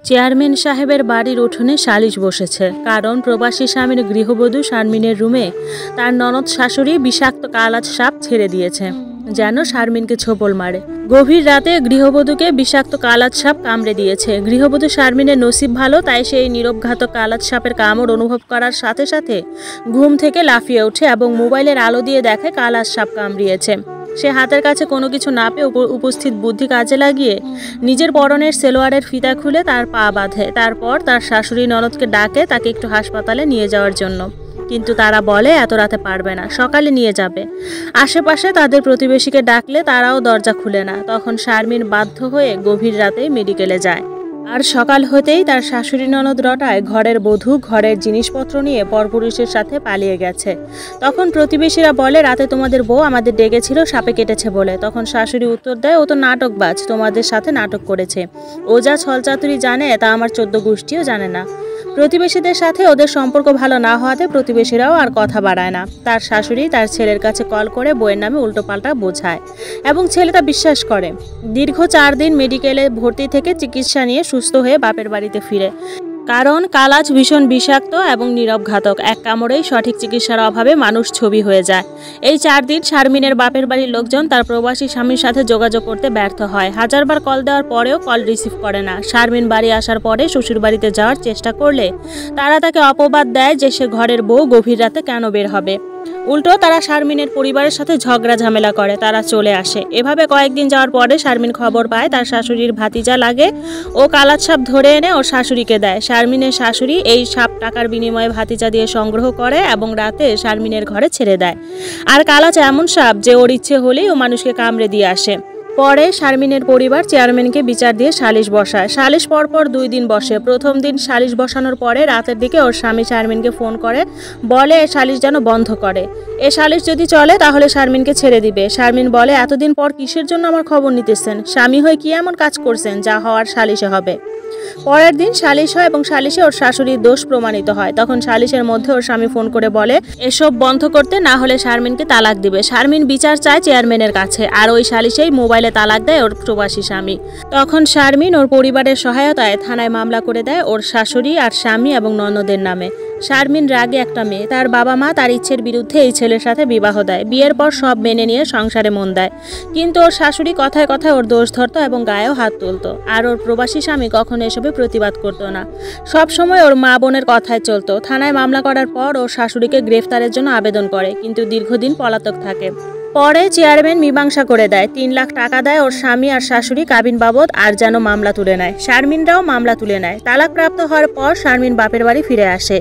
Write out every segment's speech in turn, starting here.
Chairman সাহেবের বাড়ির উঠোনে সালিশ বসেছে। কারণ প্রবাসী স্বামীর গৃহবধূ শারমিনের রুমে তার ননদ শাশুড়ি বিষাক্ত কালাজ সাপ ছেড়ে দিয়েছে, যেন শারমিনকে ছোবল মারে। গভীর রাতে গৃহবধূকে বিষাক্ত কালাজ সাপ কামড়ে দিয়েছে। গৃহবধূ শারমিনের নসিব ভালো, তাই সেই নীরবঘাতক কালাজ সাপের কামড় অনুভব করার সাথে সাথে ঘুম থেকে লাফিয়ে ওঠে এবং মোবাইলের আলো দিয়ে দেখে কালাজ সাপ কামড়িয়েছে। সে হাতের কাছে কোনো কিছু না পেয়ে উপস্থিত বুদ্ধি কাজে লাগিয়ে নিজের পরনের সেলোয়ারের ফিতা খুলে তার পা বাঁধে। তারপর তার শাশুড়ি ননদকে ডাকে তাকে একটু হাসপাতালে নিয়ে যাওয়ার জন্য, কিন্তু তারা বলে এত রাতে পারবে না, সকালে নিয়ে যাবে। আশেপাশে তাদের প্রতিবেশীকে ডাকলে তারাও দরজা খুলে না। তখন শারমিন বাধ্য হয়ে গভীর রাতেই মেডিকেলে যায়। আর সকাল হতেই তার শাশুড়ি ননদ রটায় ঘরের বধূ ঘরের জিনিসপত্র নিয়ে পরপুরুষের সাথে পালিয়ে গেছে। তখন প্রতিবেশীরা বলে রাতে তোমাদের বউ আমাদের ডেকেছিল সাপে কেটেছে বলে। তখন শাশুড়ি উত্তর দেয় ও তো নাটকবাজ, তোমাদের সাথে নাটক করেছে। ও যা ছলচাতুরি জানে তা আমার 14 গোষ্ঠীও জানে না। প্রতিবেশীদের সাথে ওদের সম্পর্ক ভালো না হওয়াতে প্রতিবেশীরাও আর কথা বাড়ায় না। তার শাশুড়ি তার ছেলের কাছে কল করে বইয়ের নামে উল্টোপাল্টা বোঝায় এবং ছেলেটা বিশ্বাস করে। দীর্ঘ 4 দিন মেডিকেলে ভর্তি থেকে চিকিৎসা নিয়ে সুস্থ হয়ে বাপের বাড়িতে ফিরে। কারণ কালাজ ভীষণ বিষাক্ত এবং নীরব ঘাতক। এক কামড়েই সঠিক চিকিৎসার অভাবে মানুষ ছবি হয়ে যায়। এই 4 দিন শারমিনের বাপের বাড়ির লোকজন তার প্রবাসী স্বামীর সাথে যোগাযোগ করতে ব্যর্থ হয়। হাজারবার কল দেওয়ার পরেও কল রিসিভ করে না। শারমিন বাড়ি আসার পরে শ্বশুর বাড়িতে যাওয়ার চেষ্টা করলে তারা তাকে অপবাদ দেয় যে সে ঘরের বউ, গভীর রাতে কেন বের হবে। উল্টো তারা শারমিনের পরিবারের সাথে ঝগড়া ঝামেলা করে, তারা চলে আসে। এভাবে কয়েকদিন যাওয়ার পরে শারমিন খবর পায় তার শাশুড়ির ভাতিজা লাগে ও কালাজ সাপ ধরে এনে ওর শাশুড়িকে দেয়। শারমিনের শাশুড়ি এই সাপ টাকার বিনিময়ে ভাতিজা দিয়ে সংগ্রহ করে এবং রাতে শারমিনের ঘরে ছেড়ে দেয়। আর কালাজ এমন সাপ যে ওর ইচ্ছে হলেই ও মানুষকে কামড়ে দিয়ে আসে। পরে শারমিনের পরিবার চেয়ারম্যানকে বিচার দিয়ে সালিশ বসায়। সালিশ পরপর 2 দিন বসে। প্রথম দিন সালিশ বসানোর পরে রাতের দিকে ওর স্বামী শারমিনকে ফোন করে বলে এ সালিশ যেন বন্ধ করে। এ সালিশ যদি চলে তাহলে শারমিনকে ছেড়ে দিবে। শারমিন বলে এতদিন পর কিসের জন্য আমার খবর নিতেছেন? স্বামী হয়ে কি এমন কাজ করছেন যা হওয়ার সালিশে হবে? পরের দিন সালিশ হয় এবং সালিশে ওর শাশুড়ির দোষ প্রমাণিত হয়। তখন সালিশের মধ্যে ওর স্বামী ফোন করে বলে এসব বন্ধ করতে, না হলে শারমিনকে তালাক দিবে। শারমিন বিচার চায় চেয়ারম্যানের কাছে, আর ওই সালিশেই মোবাইলে তালাক দেয় ওর প্রবাসী স্বামী। তখন শারমিন ওর পরিবারের সহায়তায় থানায় মামলা করে দেয় ওর শাশুড়ি আর স্বামী এবং ননদের নামে। শারমিন রাগে একটা মেয়ে, তার বাবা মা তার ইচ্ছের বিরুদ্ধে এই ছেলের সাথে বিবাহ দেয়। বিয়ের পর সব মেনে নিয়ে সংসারে মন দেয়, কিন্তু ওর শাশুড়ি কথায় কথায় ওর দোষ ধরতো এবং গায়েও হাত তুলতো। আর ওর প্রবাসী স্বামী কখনো এসবে প্রতিবাদ করতো না, সব সময় ওর মা বোনের কথায় চলতো। থানায় মামলা করার পর ওর শাশুড়িকে গ্রেফতারের জন্য আবেদন করে, কিন্তু দীর্ঘদিন পলাতক থাকে। পরে চেয়ারম্যান মীমাংসা করে দেয়, 3 লাখ টাকা দেয় ওর স্বামী আর শাশুড়ি কাবিন বাবদ, আর যেন মামলা তুলে নেয়। শারমিনরাও মামলা তুলে নেয়। তালাকপ্রাপ্ত হওয়ার পর শারমিন বাপের বাড়ি ফিরে আসে।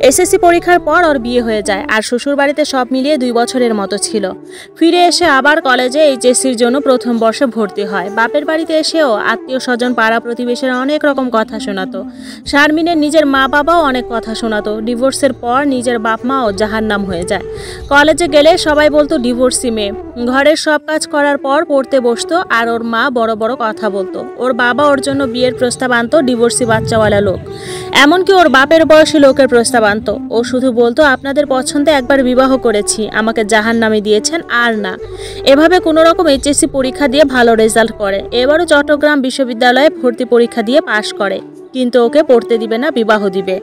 এসএসসি পরীক্ষার পর ওর বিয়ে হয়ে যায়, আর শ্বশুর বাড়িতে সব মিলিয়ে 2 বছরের মতো ছিল। ফিরে এসে আবার কলেজে এইচএসসির জন্য প্রথম বর্ষে ভর্তি হয়। বাপের বাড়িতে এসেও আত্মীয় স্বজন পাড়া প্রতিবেশীরা অনেক রকম কথা শোনাতো। শারমিনের নিজের মা বাবাও অনেক কথা শোনাতো। ডিভোর্সের পর নিজের বাপ মাও জাহান্নাম হয়ে যায়। কলেজে গেলে সবাই বলতো ডিভোর্সি মেয়ে। ঘরের সব কাজ করার পর পড়তে বসতো, আর ওর মা বড় বড় কথা বলতো। ওর বাবা ওর জন্য বিয়ের প্রস্তাব আনতো ডিভোর্সি বাচ্চাওয়ালা লোক, এমনকি ওর বাপের বয়সী লোকের প্রস্তাব আনতো। ও শুধু বলতো আপনাদের পছন্দে একবার বিবাহ করেছি, আমাকে জাহান্নামে দিয়েছেন আর না। এভাবে কোনো রকম এইচএসসি পরীক্ষা দিয়ে ভালো রেজাল্ট করে। এবারও চট্টগ্রাম বিশ্ববিদ্যালয়ে ভর্তি পরীক্ষা দিয়ে পাশ করে, কিন্তু ওকে পড়তে দিবে না, বিবাহ দিবে।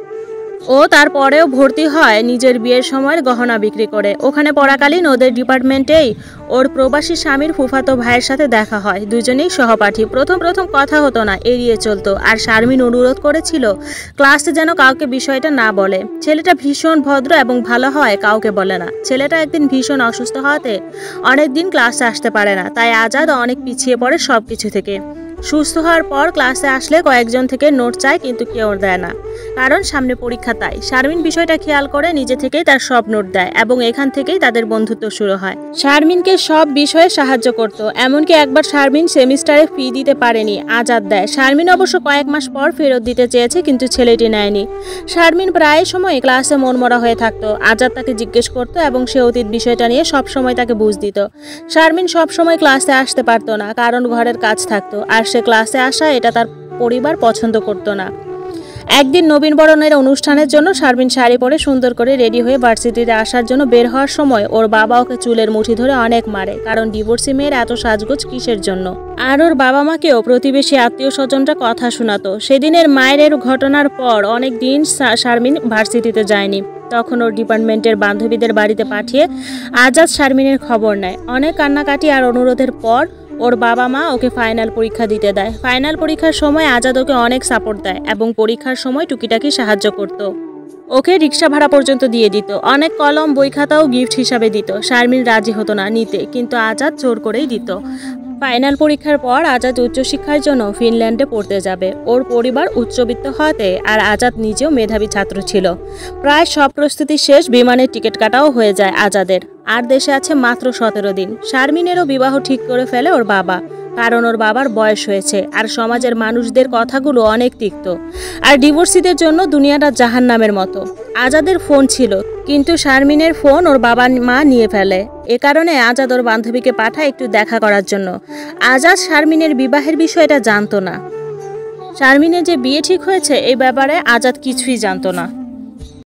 ও তারপরেও ভর্তি হয় নিজের বিয়ের সময়ের গহনা বিক্রি করে। ওখানে পড়াকালীন ওদের ডিপার্টমেন্টেই ওর প্রবাসী স্বামীর ফুফাতো ভাইয়ের সাথে দেখা হয়। দুজনেই সহপাঠী। প্রথম কথা হতো না, এড়িয়ে চলতো। আর শারমিন অনুরোধ করেছিল ক্লাসে যেন কাউকে বিষয়টা না বলে। ছেলেটা ভীষণ ভদ্র এবং ভালো হয়, কাউকে বলে না। ছেলেটা একদিন ভীষণ অসুস্থ হওয়াতে অনেকদিন ক্লাসে আসতে পারে না, তাই আজাদ অনেক পিছিয়ে পড়ে সব কিছু থেকে। সুস্থ হওয়ার পর ক্লাসে আসলে কয়েকজন থেকে নোট চায়, কিন্তু কেউ দেয় না, কারণ সামনে পরীক্ষা। তাই শারমিন বিষয়টা খেয়াল করে নিজে থেকেই তার সব নোট দেয় এবং এখান থেকেই তাদের বন্ধুত্ব শুরু হয়। শারমিনকে সব বিষয়ে সাহায্য করত, এমনকি একবার শারমিন সেমিস্টারে ফি দিতে পারেনি, আজাদ দেয়। শারমিন অবশ্য কয়েক মাস পর ফেরত দিতে চেয়েছে, কিন্তু ছেলেটি নেয়নি। শারমিন প্রায় সময় ক্লাসে মনমরা হয়ে থাকতো। আজাদ তাকে জিজ্ঞেস করতো এবং সে অতীত বিষয়টা নিয়ে সব সময় তাকে বুঝ দিত। শারমিন সব সময় ক্লাসে আসতে পারতো না, কারণ ঘরের কাজ থাকতো, আর সে ক্লাসে আসা এটা তার পরিবার পছন্দ করতো না। একদিন নবীনবরণের অনুষ্ঠানের জন্য শারমিন শাড়ি পরে সুন্দর করে রেডি হয়ে ভার্সিটিতে আসার জন্য বের হওয়ার সময় ওর বাবা ওকে চুলের মুঠি ধরে অনেক মারে, কারণ ডিভোর্সি মেয়ের এত সাজগোজ কিসের জন্য। আর ওর বাবা মাকেও প্রতিবেশী আত্মীয় স্বজনরা কথা শোনাতো। সেদিনের মায়ের ঘটনার পর অনেক দিন শারমিন ভার্সিটিতে যায়নি। তখন ওর ডিপার্টমেন্টের বান্ধবীদের বাড়িতে পাঠিয়ে আজাদ শারমিনের খবর নেয়। অনেক কান্নাকাটি আর অনুরোধের পর ওর বাবা মা ওকে ফাইনাল পরীক্ষা দিতে দেয়। ফাইনাল পরীক্ষার সময় আজাদ ওকে অনেক সাপোর্ট দেয় এবং পরীক্ষার সময় টুকিটাকি সাহায্য করত। ওকে রিক্সা ভাড়া পর্যন্ত দিয়ে দিত, অনেক কলম বই খাতাও গিফট হিসাবে দিত। শারমিন রাজি হতো না নিতে, কিন্তু আজাদ জোর করেই দিত। ফাইনাল পরীক্ষার পর আজাদ উচ্চশিক্ষার জন্য ফিনল্যান্ডে পড়তে যাবে। ওর পরিবার উচ্চবিত্ত হওয়াতে আর আজাদ নিজেও মেধাবী ছাত্র ছিল। প্রায় সব প্রস্তুতি শেষ, বিমানের টিকিট কাটাও হয়ে যায় আজাদের। আর দেশে আছে মাত্র 17 দিন। শারমিনেরও বিবাহ ঠিক করে ফেলে ওর বাবা, কারণ ওর বাবার বয়স হয়েছে আর সমাজের মানুষদের কথাগুলো অনেক তিক্ত। আর ডিভোর্সিদের জন্য দুনিয়াটা জাহান্নামের মতো। আজাদের ফোন ছিল, কিন্তু শারমিনের ফোন ওর বাবা মা নিয়ে ফেলে। এ কারণে আজাদ ওর বান্ধবীকে পাঠায় একটু দেখা করার জন্য। আজাদ শারমিনের বিবাহের বিষয়টা জানতো না। শারমিনের যে বিয়ে ঠিক হয়েছে এই ব্যাপারে আজাদ কিছুই জানতো না।